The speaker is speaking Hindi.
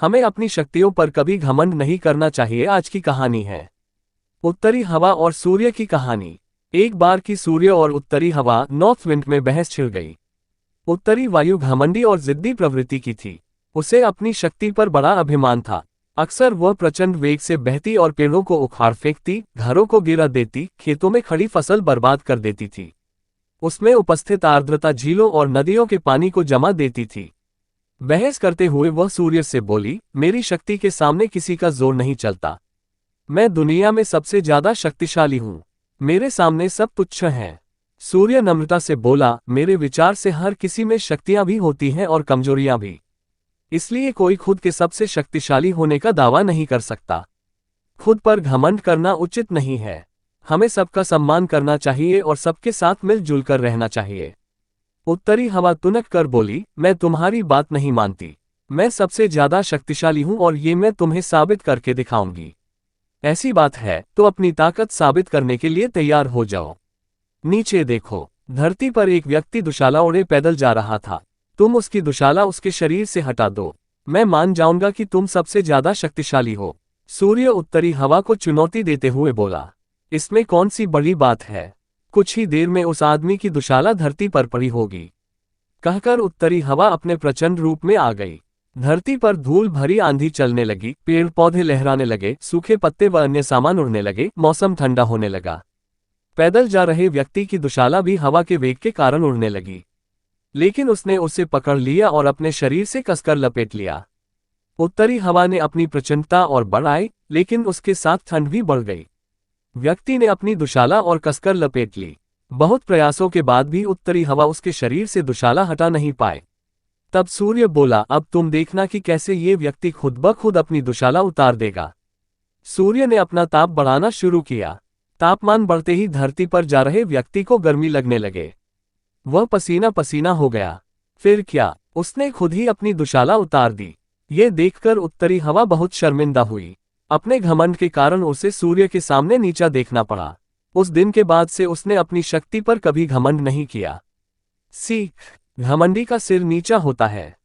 हमें अपनी शक्तियों पर कभी घमंड नहीं करना चाहिए। आज की कहानी है उत्तरी हवा और सूर्य की कहानी। एक बार की सूर्य और उत्तरी हवा नॉर्थ विंड में बहस छिड़ गई। उत्तरी वायु घमंडी और जिद्दी प्रवृत्ति की थी। उसे अपनी शक्ति पर बड़ा अभिमान था। अक्सर वह प्रचंड वेग से बहती और पेड़ों को उखाड़ फेंकती, घरों को गिरा देती, खेतों में खड़ी फसल बर्बाद कर देती थी। उसमें उपस्थित आर्द्रता झीलों और नदियों के पानी को जमा देती थी। बहस करते हुए वह सूर्य से बोली, मेरी शक्ति के सामने किसी का जोर नहीं चलता। मैं दुनिया में सबसे ज्यादा शक्तिशाली हूं। मेरे सामने सब तुच्छ हैं। सूर्य नम्रता से बोला, मेरे विचार से हर किसी में शक्तियां भी होती हैं और कमजोरियां भी। इसलिए कोई खुद के सबसे शक्तिशाली होने का दावा नहीं कर सकता। खुद पर घमंड करना उचित नहीं है। हमें सबका सम्मान करना चाहिए और सबके साथ मिलजुल कर रहना चाहिए। उत्तरी हवा तुनक कर बोली, मैं तुम्हारी बात नहीं मानती। मैं सबसे ज्यादा शक्तिशाली हूं और ये मैं तुम्हें साबित करके दिखाऊंगी। ऐसी बात है तो अपनी ताकत साबित करने के लिए तैयार हो जाओ। नीचे देखो। धरती पर एक व्यक्ति दुशाला ओढ़े पैदल जा रहा था। तुम उसकी दुशाला उसके शरीर से हटा दो, मैं मान जाऊंगा कि तुम सबसे ज्यादा शक्तिशाली हो। सूर्य उत्तरी हवा को चुनौती देते हुए बोला, इसमें कौन सी बड़ी बात है। कुछ ही देर में उस आदमी की दुशाला धरती पर पड़ी होगी। कहकर उत्तरी हवा अपने प्रचंड रूप में आ गई। धरती पर धूल भरी आंधी चलने लगी, पेड़ पौधे लहराने लगे, सूखे पत्ते व अन्य सामान उड़ने लगे, मौसम ठंडा होने लगा। पैदल जा रहे व्यक्ति की दुशाला भी हवा के वेग के कारण उड़ने लगी, लेकिन उसने उसे पकड़ लिया और अपने शरीर से कसकर लपेट लिया। उत्तरी हवा ने अपनी प्रचंडता और बढ़ाई, लेकिन उसके साथ ठंड भी बढ़ गई। व्यक्ति ने अपनी दुशाला और कसकर लपेट ली। बहुत प्रयासों के बाद भी उत्तरी हवा उसके शरीर से दुशाला हटा नहीं पाए। तब सूर्य बोला, अब तुम देखना कि कैसे ये व्यक्ति खुद ब खुद अपनी दुशाला उतार देगा। सूर्य ने अपना ताप बढ़ाना शुरू किया। तापमान बढ़ते ही धरती पर जा रहे व्यक्ति को गर्मी लगने लगे। वह पसीना पसीना हो गया। फिर क्या, उसने खुद ही अपनी दुशाला उतार दी। ये देखकर उत्तरी हवा बहुत शर्मिंदा हुई। अपने घमंड के कारण उसे सूर्य के सामने नीचा देखना पड़ा। उस दिन के बाद से उसने अपनी शक्ति पर कभी घमंड नहीं किया। सीख, घमंडी का सिर नीचा होता है।